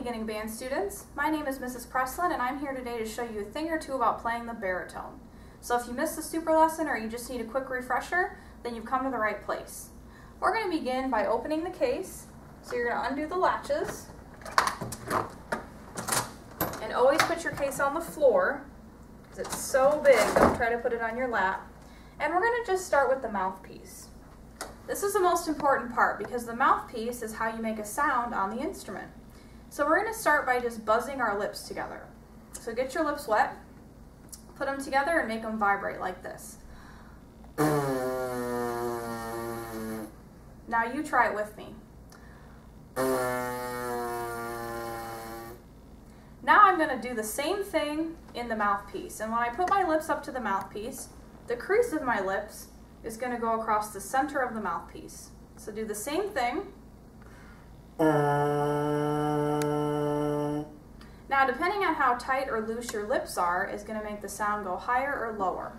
beginning band students. My name is Mrs. Preslin and I'm here today to show you a thing or two about playing the baritone. So if you missed the super lesson or you just need a quick refresher, then you've come to the right place. We're going to begin by opening the case. So you're going to undo the latches and always put your case on the floor because it's so big. Don't try to put it on your lap. And we're going to just start with the mouthpiece. This is the most important part because the mouthpiece is how you make a sound on the instrument. So we're going to start by just buzzing our lips together. So get your lips wet, put them together and make them vibrate like this. Now you try it with me. Now I'm going to do the same thing in the mouthpiece. And when I put my lips up to the mouthpiece, the crease of my lips is going to go across the center of the mouthpiece. So do the same thing. Now depending on how tight or loose your lips are is going to make the sound go higher or lower.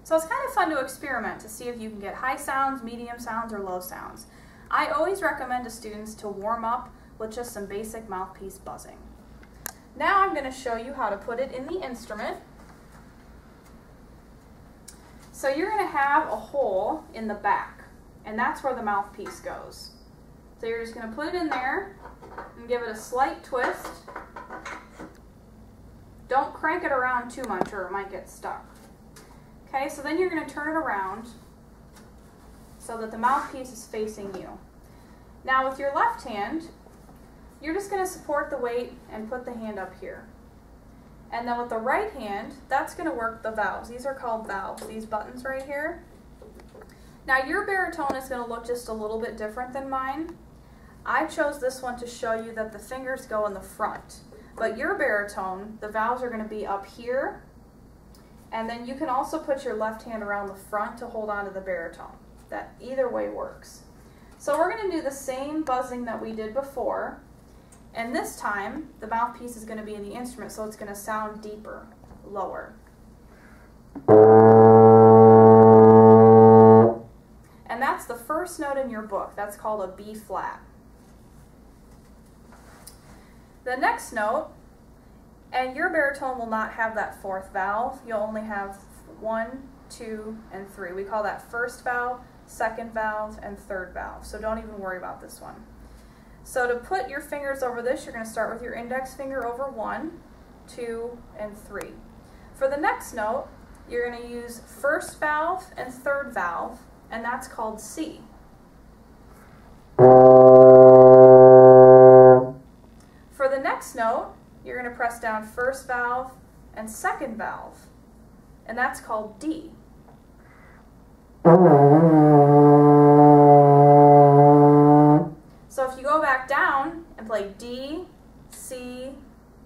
So it's kind of fun to experiment to see if you can get high sounds, medium sounds, or low sounds. I always recommend to students to warm up with just some basic mouthpiece buzzing. Now I'm going to show you how to put it in the instrument. So you're going to have a hole in the back, and that's where the mouthpiece goes. So you're just going to put it in there and give it a slight twist. Don't crank it around too much or it might get stuck. Okay, so then you're going to turn it around so that the mouthpiece is facing you. Now with your left hand, you're just going to support the weight and put the hand up here. And then with the right hand, that's going to work the valves. These are called valves, these buttons right here. Now your baritone is going to look just a little bit different than mine. I chose this one to show you that the fingers go in the front. But your baritone, the valves are going to be up here. And then you can also put your left hand around the front to hold on to the baritone. That either way works. So we're going to do the same buzzing that we did before. And this time, the mouthpiece is going to be in the instrument, so it's going to sound deeper, lower. And that's the first note in your book. That's called a B flat. The next note, and your baritone will not have that fourth valve. You'll only have 1, 2, and 3. We call that first valve, second valve, and third valve. So don't even worry about this one. So to put your fingers over this, you're going to start with your index finger over 1, 2, and 3. For the next note, you're going to use first valve and third valve, and that's called C. For the next note, you're going to press down first valve and second valve, and that's called D. So if you go back down and play D, C,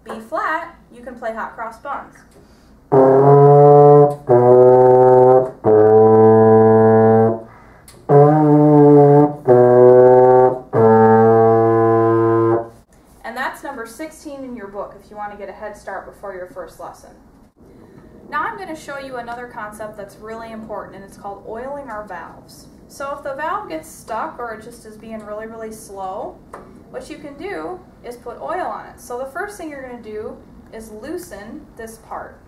B flat, you can play hot cross buns. And that's number 16 in your book if you want to get a head start before your first lesson. Now I'm going to show you another concept that's really important, and it's called oiling our valves. So if the valve gets stuck or it just is being really, really slow, what you can do is put oil on it. So the first thing you're going to do is loosen this part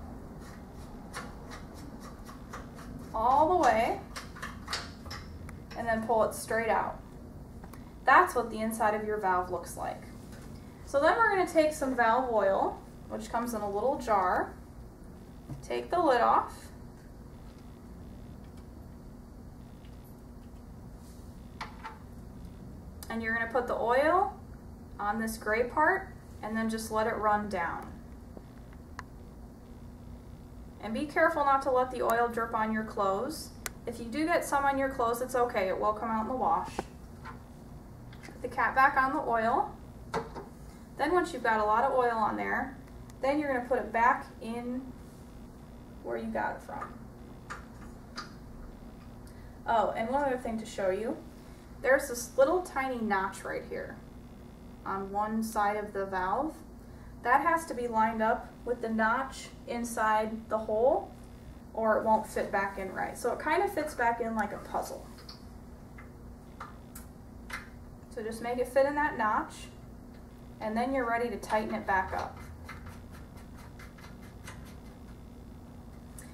all the way and then pull it straight out. That's what the inside of your valve looks like. So then we're going to take some valve oil, which comes in a little jar. Take the lid off. And you're going to put the oil on this gray part and then just let it run down. And be careful not to let the oil drip on your clothes. If you do get some on your clothes, it's okay. It will come out in the wash. Put the cap back on the oil. Then once you've got a lot of oil on there, then you're going to put it back in where you got it from. Oh, and one other thing to show you. There's this little tiny notch right here on one side of the valve. That has to be lined up with the notch inside the hole or it won't fit back in right. So it kind of fits back in like a puzzle. So just make it fit in that notch, and then you're ready to tighten it back up.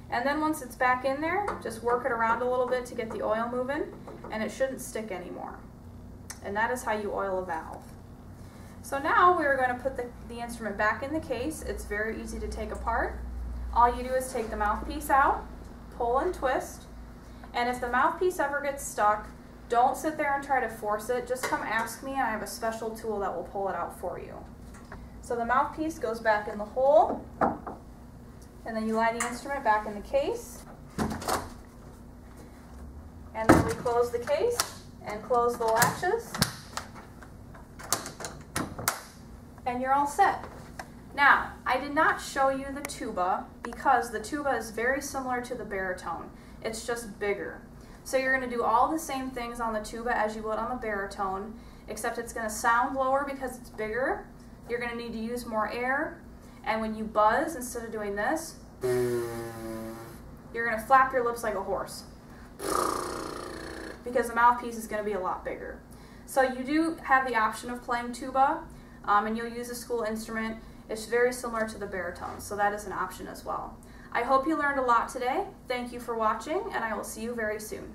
And then once it's back in there, just work it around a little bit to get the oil moving, and it shouldn't stick anymore. And that is how you oil a valve. So now we're going to put the instrument back in the case. It's very easy to take apart. All you do is take the mouthpiece out, pull and twist, and if the mouthpiece ever gets stuck, don't sit there and try to force it. Just come ask me, and I have a special tool that will pull it out for you. So the mouthpiece goes back in the hole, and then you lie the instrument back in the case, and then we close the case and close the latches, and you're all set. Now, I did not show you the tuba because the tuba is very similar to the baritone. It's just bigger. So you're going to do all the same things on the tuba as you would on the baritone, except it's going to sound lower because it's bigger. You're going to need to use more air, and when you buzz, instead of doing this, you're going to flap your lips like a horse because the mouthpiece is going to be a lot bigger. So you do have the option of playing tuba, and you'll use a school instrument. It's very similar to the baritone, so that is an option as well. I hope you learned a lot today. Thank you for watching, and I will see you very soon.